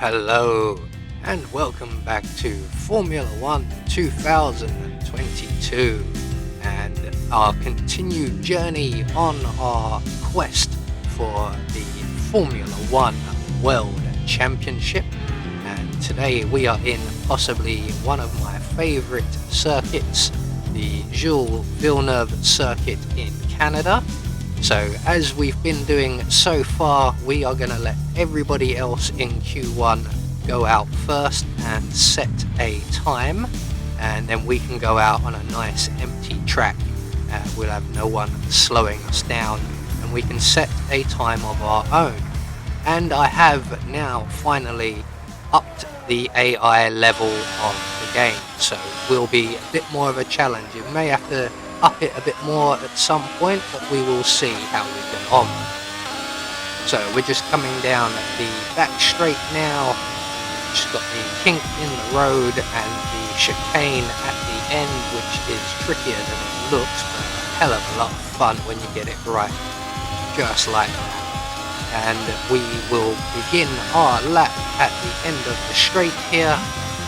Hello, and welcome back to Formula One 2022 and our continued journey on our quest for the Formula One World Championship. And today we are in possibly one of my favourite circuits, the Jules Villeneuve circuit in Canada. So as we've been doing so far, we are going to let everybody else in Q1 go out first and set a time, and then we can go out on a nice empty track. We'll have no one slowing us down, and we can set a time of our own. And I have now finally upped the AI level of the game, so it will be a bit more of a challenge. You may have to up it a bit more at some point, but we will see how we get on. So we're just coming down the back straight now. Just got the kink in the road and the chicane at the end, which is trickier than it looks, but a hell of a lot of fun when you get it right, just like that. And we will begin our lap at the end of the straight here.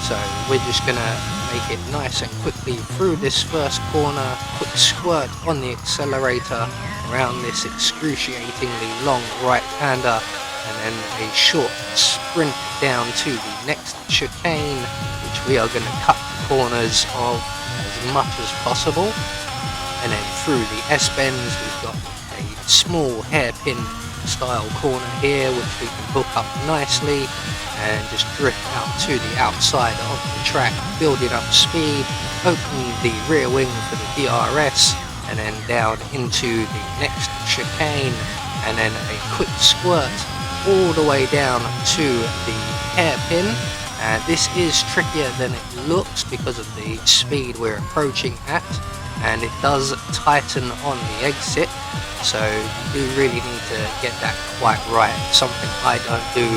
So we're just gonna make it nice and quickly through this first corner, quick squirt on the accelerator around this excruciatingly long right-hander, and then a short sprint down to the next chicane, which we are going to cut the corners of as much as possible. And then through the S-bends, we've got a small hairpin style corner here, which we can hook up nicely and just drift out to the outside of the track, building up speed, opening the rear wing for the DRS, and then down into the next chicane, and then a quick squirt all the way down to the hairpin. And this is trickier than it looks because of the speed we're approaching at, and it does tighten on the exit, so you do really need to get that quite right, something I don't do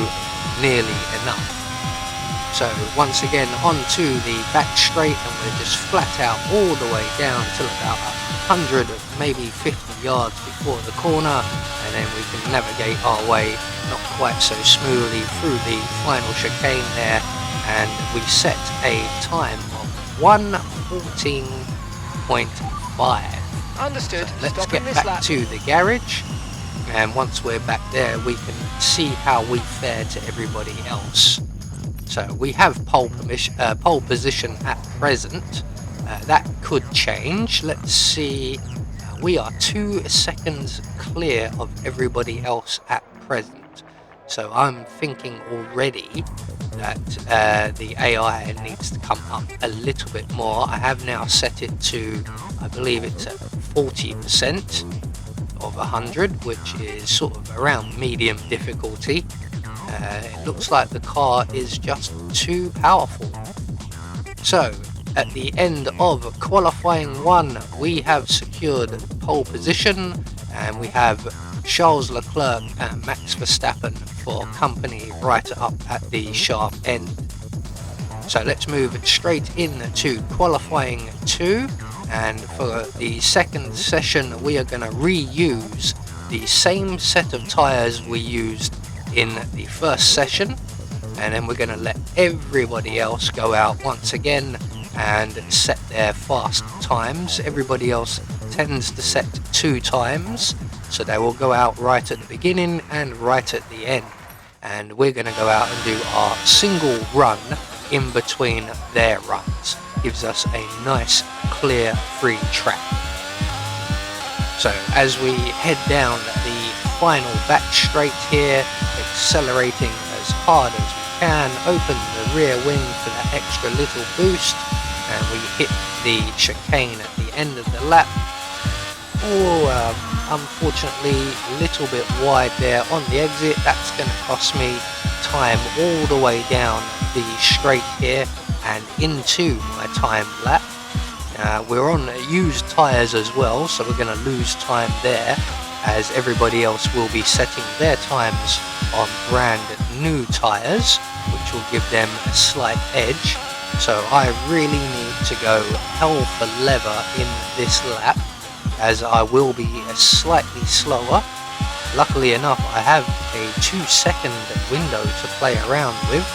nearly enough. So once again onto the back straight, and we're just flat out all the way down till about 100, maybe 50 yards before the corner, and then we can navigate our way not quite so smoothly through the final chicane there, and we set a time of 1:14.5. Understood. So let's get back to the garage, and once we're back there we can see how we fare to everybody else. So we have pole position at present. That could change. Let's see. We are 2 seconds clear of everybody else at present. So I'm thinking already that the AI needs to come up a little bit more. I have now set it to, I believe it's at 40% of 100, which is sort of around medium difficulty. It looks like the car is just too powerful. So at the end of qualifying 1, we have secured pole position, and we have Charles Leclerc and Max Verstappen for company right up at the sharp end. So let's move straight into qualifying 2, and for the second session we are going to reuse the same set of tyres we used in the first session, and then we're going to let everybody else go out once again and set their fast times. Everybody else tends to set 2 times, so they will go out right at the beginning and right at the end, and we're going to go out and do our single run in between their runs. Gives us a nice clear free track. So as we head down the final back straight here, accelerating as hard as we can, open the rear wing for that extra little boost, and we hit the chicane at the end of the lap. Unfortunately a little bit wide there on the exit. That's going to cost me time all the way down the straight here and into my time lap. We're on used tyres as well, so we're going to lose time there, as everybody else will be setting their times on brand new tyres, which will give them a slight edge. So I really need to go hell for leather in this lap, as I will be slightly slower, luckily enough, I have a 2-second window to play around with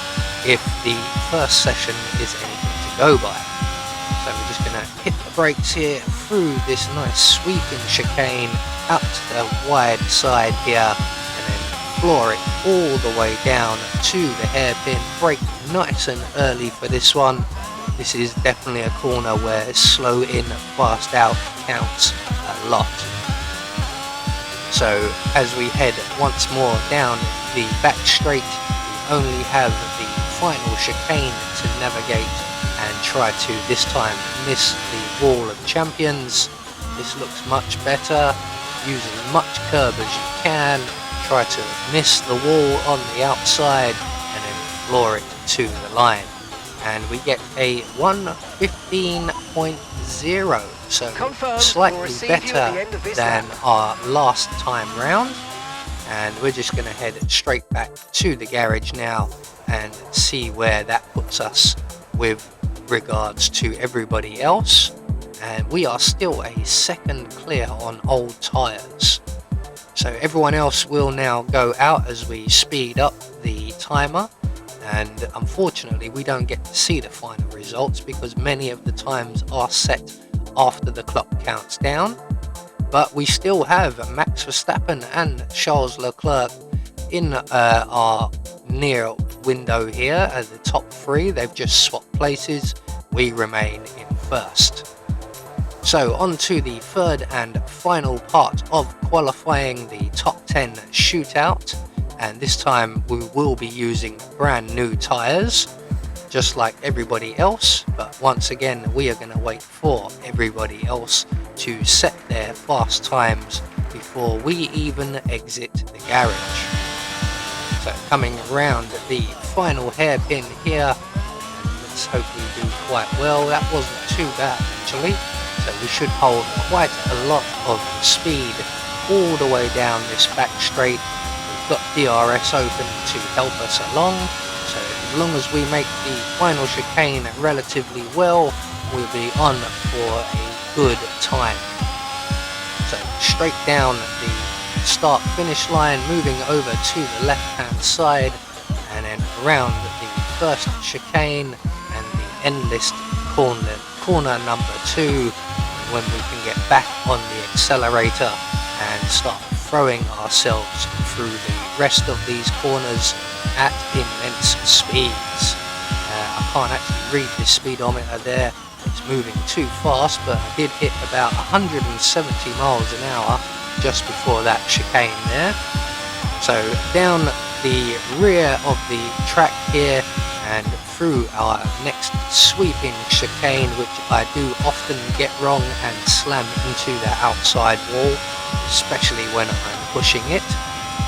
if the first session is anything to go by. So we're just going to hit the brakes here through this nice sweeping chicane out to the wide side here, and then floor it all the way down to the hairpin. Brake nice and early for this one. This is definitely a corner where slow in, fast out counts a lot. So as we head once more down the back straight, we only have the final chicane to navigate and try to this time miss the wall of champions. This looks much better, using much curb as you can. Try to miss the wall on the outside and then floor it to the line. And we get a 1:15.0, so Confirmed. slightly better than our last time round. And we're just going to head straight back to the garage now and see where that puts us with regards to everybody else. And we are still a second clear on old tyres. So everyone else will now go out as we speed up the timer. And unfortunately we don't get to see the final results because many of the times are set after the clock counts down. But we still have Max Verstappen and Charles Leclerc in our near window here as the top three. They've just swapped places. We remain in first. So on to the third and final part of qualifying, the top 10 shootout. And this time we will be using brand new tyres, just like everybody else. But once again, we are going to wait for everybody else to set their fast times before we even exit the garage. So coming around the final hairpin here, and let's hope we do quite well. That wasn't too bad actually. So we should hold quite a lot of speed all the way down this back straight. We've got DRS open to help us along, so as long as we make the final chicane relatively well, we'll be on for a good time. So straight down the start finish line, moving over to the left hand side, and then around the first chicane and the end list corner number 2, when we can get back on the accelerator and start throwing ourselves through the rest of these corners at immense speeds. I can't actually read the speedometer there, it's moving too fast, but I did hit about 170 miles an hour just before that chicane there. So down the rear of the track here and through our next sweeping chicane, which I do often get wrong and slam into the outside wall, especially when I'm pushing it.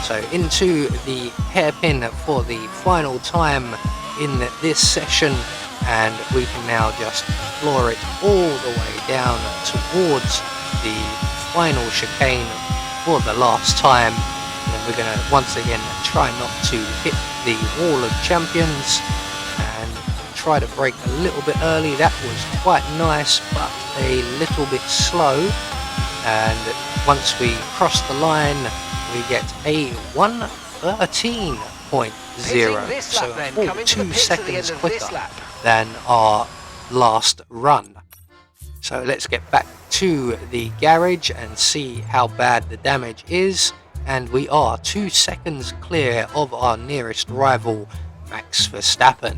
So into the hairpin for the final time in this session, and we can now just floor it all the way down towards the final chicane for the last time. And we're going to once again try not to hit the wall of champions and try to brake a little bit early. That was quite nice, but a little bit slow. And once we cross the line, we get a 1:13.0, so a full 2 seconds quicker than our last run. So let's get back to the garage and see how bad the damage is. And we are 2 seconds clear of our nearest rival, Max Verstappen.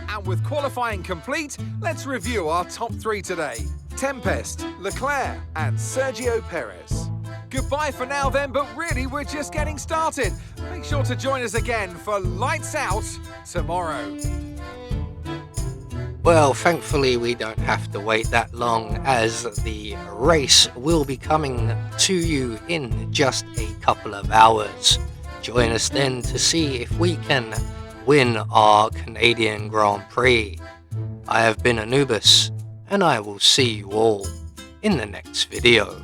And with qualifying complete, let's review our top 3 today. Tempest, Leclerc and Sergio Perez. Goodbye for now then, but really we're just getting started. Make sure to join us again for Lights Out tomorrow. Well, thankfully we don't have to wait that long, as the race will be coming to you in just a couple of hours. Join us then to see if we can win our Canadian Grand Prix. I have been Anubis, and I will see you all in the next video.